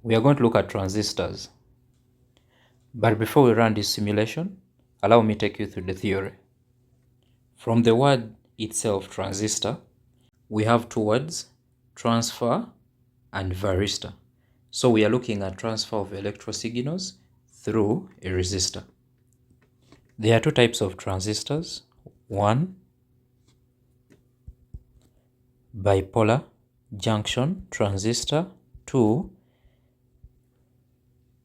We are going to look at transistors. But before we run this simulation, allow me to take you through the theory. From the word itself, transistor, we have two words, transfer and varistor. So we are looking at transfer of electrical signals through a resistor. There are two types of transistors. One, bipolar junction transistor. Two,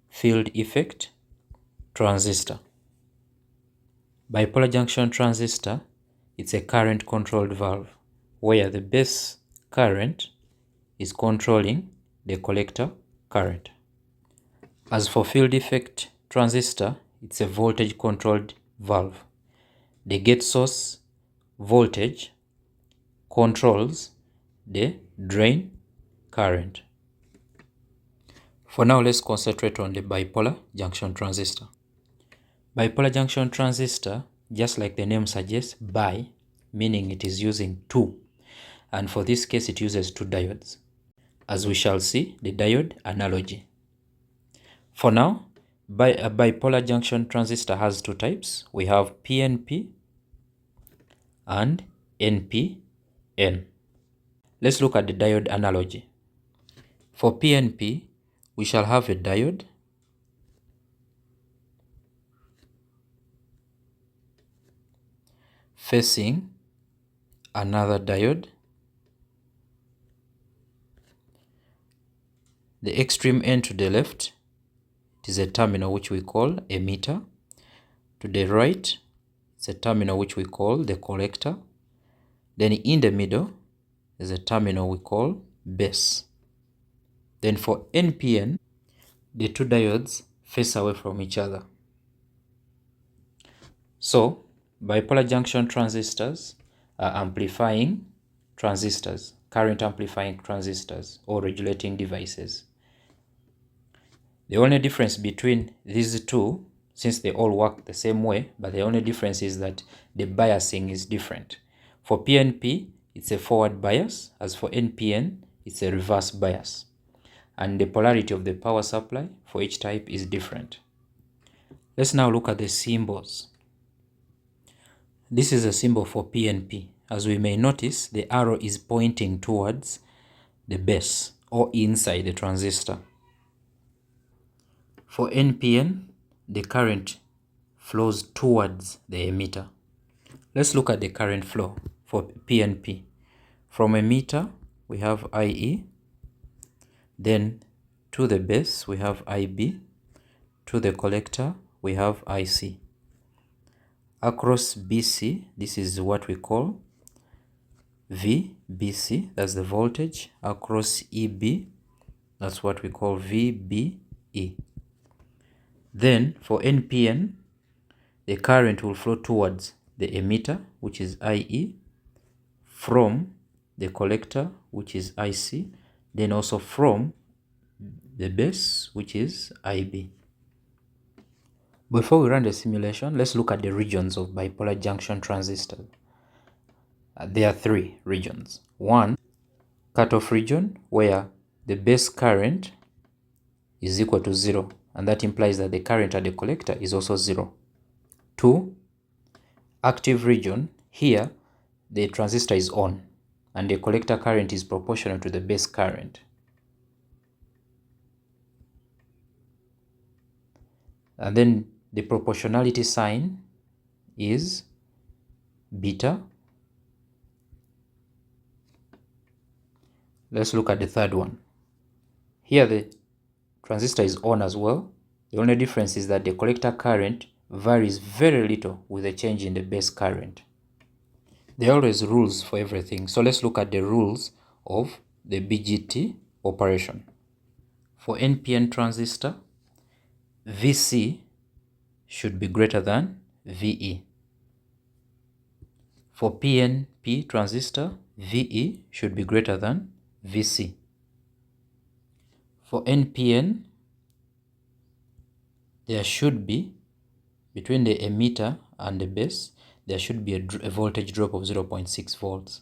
field effect transistor. Bipolar junction transistor, it's a current controlled valve where the base current is controlling the collector current. As for field effect transistor, it's a voltage controlled valve. The gate source voltage controls the drain current. For now, let's concentrate on the bipolar junction transistor. Bipolar junction transistor, just like the name suggests, bi, meaning it is using two. And for this case, it uses two diodes. As we shall see, the diode analogy. For now, a bipolar junction transistor has two types. We have PNP and NPN. Let's look at the diode analogy. For PNP, we shall have a diode facing another diode. The extreme end to the left, it is a terminal which we call emitter. To the right, it's a terminal which we call the collector. Then in the middle is a terminal we call base. Then for NPN, the two diodes face away from each other. So, bipolar junction transistors are amplifying transistors, current amplifying transistors or regulating devices. The only difference between these two, since they all work the same way, but the only difference is that the biasing is different. For PNP, it's a forward bias. As for NPN, it's a reverse bias. And the polarity of the power supply for each type is different. Let's now look at the symbols. This is a symbol for PNP. As we may notice, the arrow is pointing towards the base or inside the transistor. For NPN, the current flows towards the emitter. Let's look at the current flow for PNP. From emitter, we have IE. Then to the base, we have IB. To the collector, we have IC. Across BC, this is what we call VBC, that's the voltage. Across EB, that's what we call VBE. Then for NPN, the current will flow towards the emitter, which is IE, from the collector, which is IC, then also from the base, which is IB. Before we run the simulation, let's look at the regions of bipolar junction transistor. There are three regions. One, cutoff region, where the base current is equal to 0, and that implies that the current at the collector is also 0. 2, active region. Here, the transistor is on, and the collector current is proportional to the base current. And then the proportionality sign is beta. Let's look at the third one. Here the transistor is on as well. The only difference is that the collector current varies very little with a change in the base current. There are always rules for everything. So let's look at the rules of the BJT operation. For NPN transistor, VC should be greater than VE. For PNP transistor, VE should be greater than VC. For NPN, there should be, between the emitter and the base, there should be a voltage drop of 0.6 volts.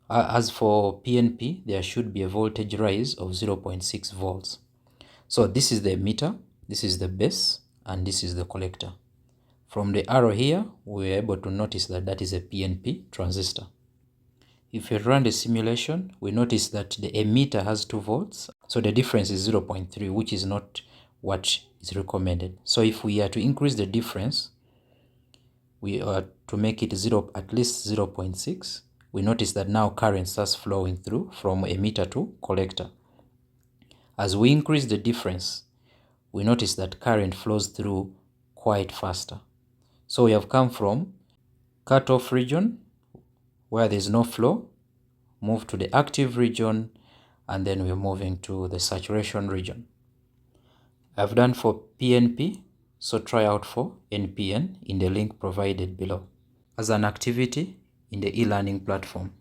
As for PNP, there should be a voltage rise of 0.6 volts. So this is the emitter, this is the base, and this is the collector. From the arrow here, we're able to notice that that is a PNP transistor. If we run the simulation, we notice that the emitter has 2 volts, so the difference is 0.3, which is not what is recommended. So if we are to increase the difference, we are to make it at least 0.6, we notice that now current starts flowing through from emitter to collector. As we increase the difference, we notice that current flows through quite faster. So we have come from cutoff region where there is no flow, move to the active region, and then we're moving to the saturation region. I've done for PNP, so try out for NPN in the link provided below as an activity in the e-learning platform.